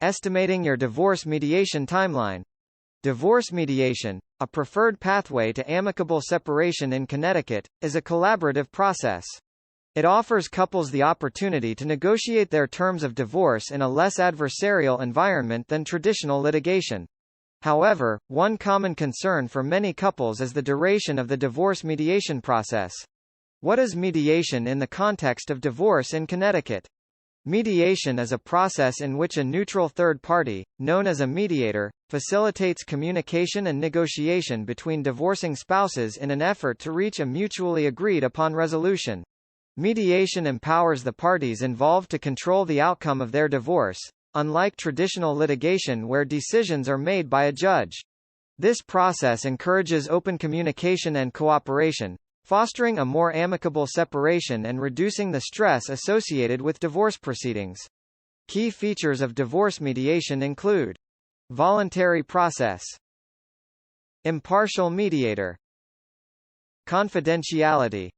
Estimating your divorce mediation timeline. Divorce mediation, a preferred pathway to amicable separation in Connecticut, is a collaborative process. It offers couples the opportunity to negotiate their terms of divorce in a less adversarial environment than traditional litigation. However, one common concern for many couples is the duration of the divorce mediation process. What is mediation in the context of divorce in Connecticut? Mediation is a process in which a neutral third party, known as a mediator, facilitates communication and negotiation between divorcing spouses in an effort to reach a mutually agreed upon resolution. Mediation empowers the parties involved to control the outcome of their divorce, unlike traditional litigation where decisions are made by a judge. This process encourages open communication and cooperation, fostering a more amicable separation and reducing the stress associated with divorce proceedings. Key features of divorce mediation include: voluntary process, impartial mediator, confidentiality,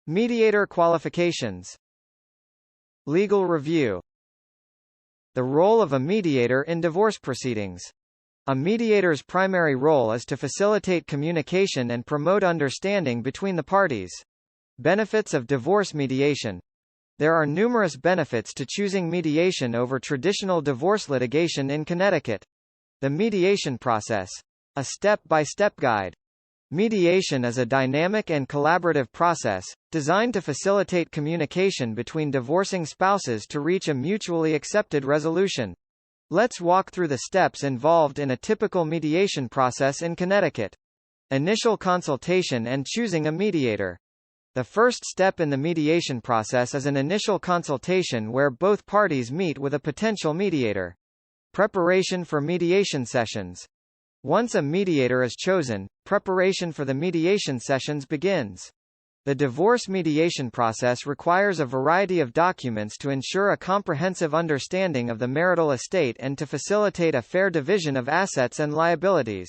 mediator qualifications, legal review. The role of a mediator in divorce proceedings. A mediator's primary role is to facilitate communication and promote understanding between the parties. Benefits of divorce mediation. There are numerous benefits to choosing mediation over traditional divorce litigation in Connecticut. The mediation process. A step-by-step guide. Mediation is a dynamic and collaborative process, designed to facilitate communication between divorcing spouses to reach a mutually accepted resolution. Let's walk through the steps involved in a typical mediation process in Connecticut. Initial consultation and choosing a mediator. The first step in the mediation process is an initial consultation where both parties meet with a potential mediator. Preparation for mediation sessions. Once a mediator is chosen, preparation for the mediation sessions begins. The divorce mediation process requires a variety of documents to ensure a comprehensive understanding of the marital estate and to facilitate a fair division of assets and liabilities.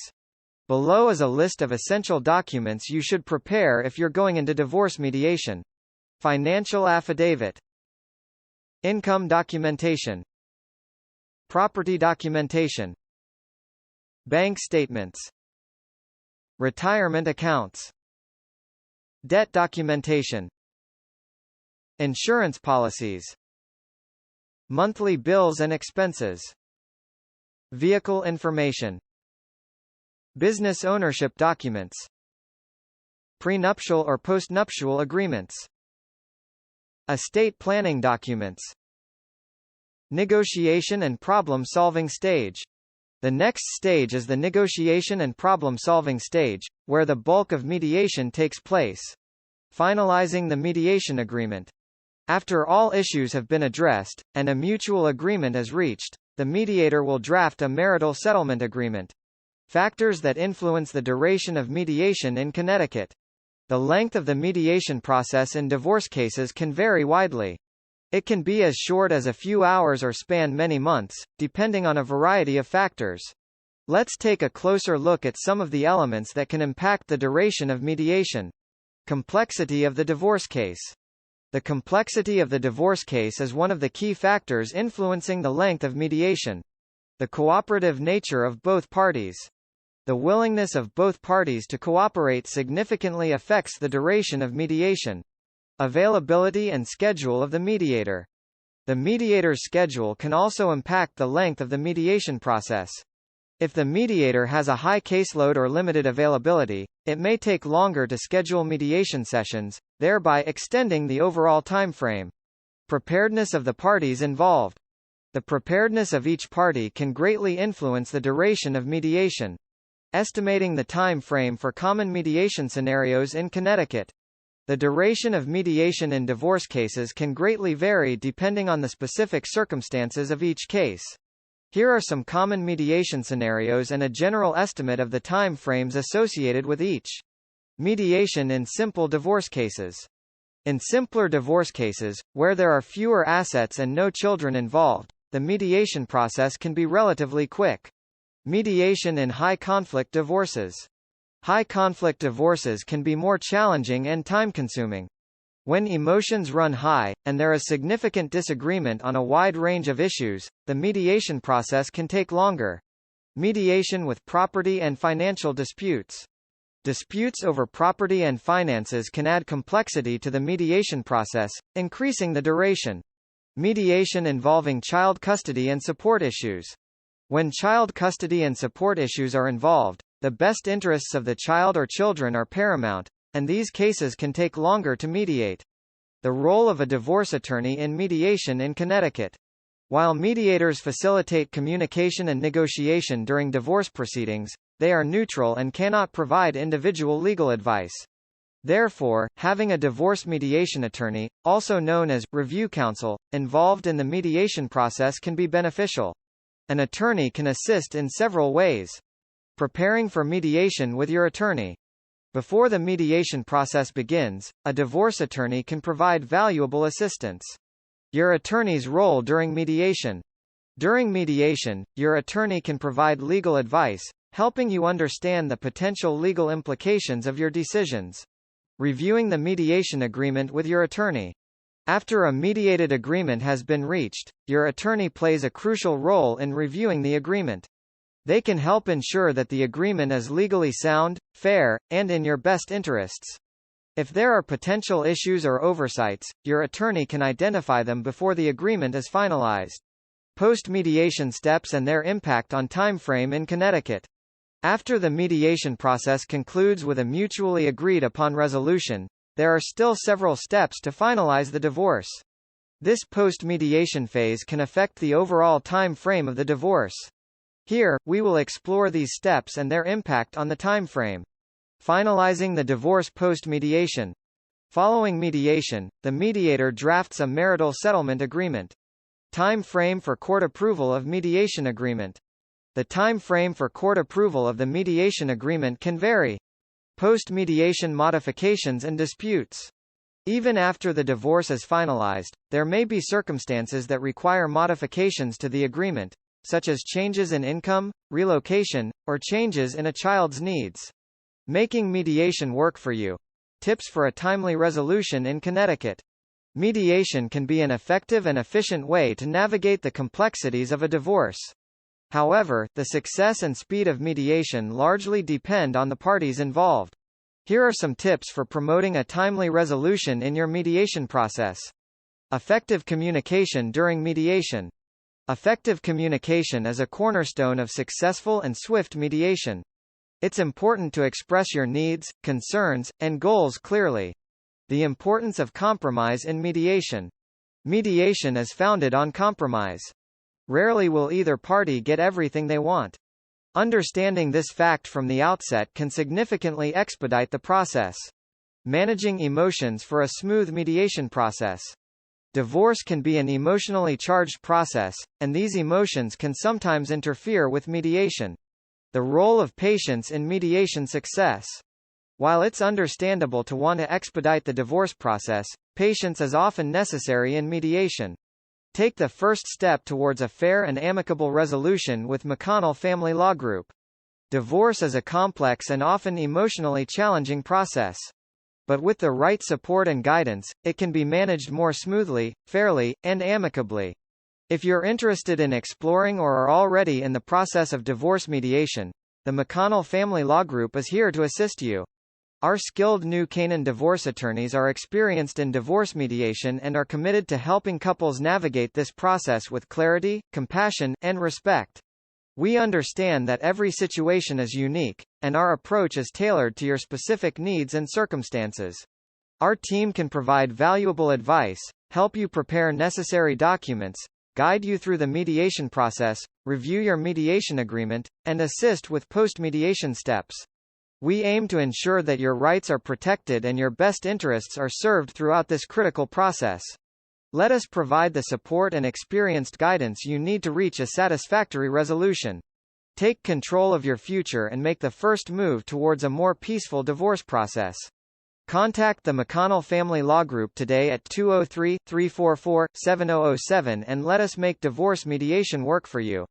Below is a list of essential documents you should prepare if you're going into divorce mediation. Financial affidavit, income documentation, property documentation, bank statements, retirement accounts, debt documentation, insurance policies, monthly bills and expenses, vehicle information, business ownership documents, prenuptial or postnuptial agreements, estate planning documents, negotiation and problem-solving stage. The next stage is the negotiation and problem-solving stage, where the bulk of mediation takes place. Finalizing the mediation agreement. After all issues have been addressed, and a mutual agreement is reached, the mediator will draft a marital settlement agreement. Factors that influence the duration of mediation in Connecticut. The length of the mediation process in divorce cases can vary widely. It can be as short as a few hours or span many months, depending on a variety of factors. Let's take a closer look at some of the elements that can impact the duration of mediation. Complexity of the divorce case. The complexity of the divorce case is one of the key factors influencing the length of mediation. The cooperative nature of both parties. The willingness of both parties to cooperate significantly affects the duration of mediation. Availability and schedule of the mediator. The mediator's schedule can also impact the length of the mediation process. If the mediator has a high caseload or limited availability, it may take longer to schedule mediation sessions, thereby extending the overall timeframe. Preparedness of the parties involved. The preparedness of each party can greatly influence the duration of mediation. Estimating the time frame for common mediation scenarios in Connecticut. The duration of mediation in divorce cases can greatly vary depending on the specific circumstances of each case. Here are some common mediation scenarios and a general estimate of the time frames associated with each. Mediation in simple divorce cases. In simpler divorce cases, where there are fewer assets and no children involved, the mediation process can be relatively quick. Mediation in high-conflict divorces. High-conflict divorces can be more challenging and time-consuming. When emotions run high, and there is significant disagreement on a wide range of issues, the mediation process can take longer. Mediation with property and financial disputes. Disputes over property and finances can add complexity to the mediation process, increasing the duration. Mediation involving child custody and support issues. When child custody and support issues are involved, the best interests of the child or children are paramount, and these cases can take longer to mediate. The role of a divorce attorney in mediation in Connecticut. While mediators facilitate communication and negotiation during divorce proceedings, they are neutral and cannot provide individual legal advice. Therefore, having a divorce mediation attorney, also known as review counsel, involved in the mediation process can be beneficial. An attorney can assist in several ways. Preparing for mediation with your attorney. Before the mediation process begins, a divorce attorney can provide valuable assistance. Your attorney's role during mediation. During mediation, your attorney can provide legal advice, helping you understand the potential legal implications of your decisions. Reviewing the mediation agreement with your attorney. After a mediated agreement has been reached, your attorney plays a crucial role in reviewing the agreement. They can help ensure that the agreement is legally sound, fair, and in your best interests. If there are potential issues or oversights, your attorney can identify them before the agreement is finalized. Post-mediation steps and their impact on time frame in Connecticut. After the mediation process concludes with a mutually agreed upon resolution, there are still several steps to finalize the divorce. This post-mediation phase can affect the overall time frame of the divorce. Here, we will explore these steps and their impact on the time frame. Finalizing the divorce post-mediation. Following mediation, the mediator drafts a marital settlement agreement. Time frame for court approval of mediation agreement. The time frame for court approval of the mediation agreement can vary. Post-mediation modifications and disputes. Even after the divorce is finalized, there may be circumstances that require modifications to the agreement, such as changes in income, relocation, or changes in a child's needs. Making mediation work for you. Tips for a timely resolution in Connecticut. Mediation can be an effective and efficient way to navigate the complexities of a divorce. However, the success and speed of mediation largely depend on the parties involved. Here are some tips for promoting a timely resolution in your mediation process. Effective communication during mediation. Effective communication is a cornerstone of successful and swift mediation. It's important to express your needs, concerns, and goals clearly. The importance of compromise in mediation. Mediation is founded on compromise. Rarely will either party get everything they want. Understanding this fact from the outset can significantly expedite the process. Managing emotions for a smooth mediation process. Divorce can be an emotionally charged process, and these emotions can sometimes interfere with mediation. The role of patience in mediation success. While it's understandable to want to expedite the divorce process, patience is often necessary in mediation. Take the first step towards a fair and amicable resolution with McConnell Family Law Group. Divorce is a complex and often emotionally challenging process. But with the right support and guidance, it can be managed more smoothly, fairly, and amicably. If you're interested in exploring or are already in the process of divorce mediation, the McConnell Family Law Group is here to assist you. Our skilled new Canaan divorce attorneys are experienced in divorce mediation and are committed to helping couples navigate this process with clarity, compassion, and respect. We understand that every situation is unique, and our approach is tailored to your specific needs and circumstances. Our team can provide valuable advice, help you prepare necessary documents, guide you through the mediation process, review your mediation agreement, and assist with post-mediation steps. We aim to ensure that your rights are protected and your best interests are served throughout this critical process. Let us provide the support and experienced guidance you need to reach a satisfactory resolution. Take control of your future and make the first move towards a more peaceful divorce process. Contact the McConnell Family Law Group today at 203-344-7007 and let us make divorce mediation work for you.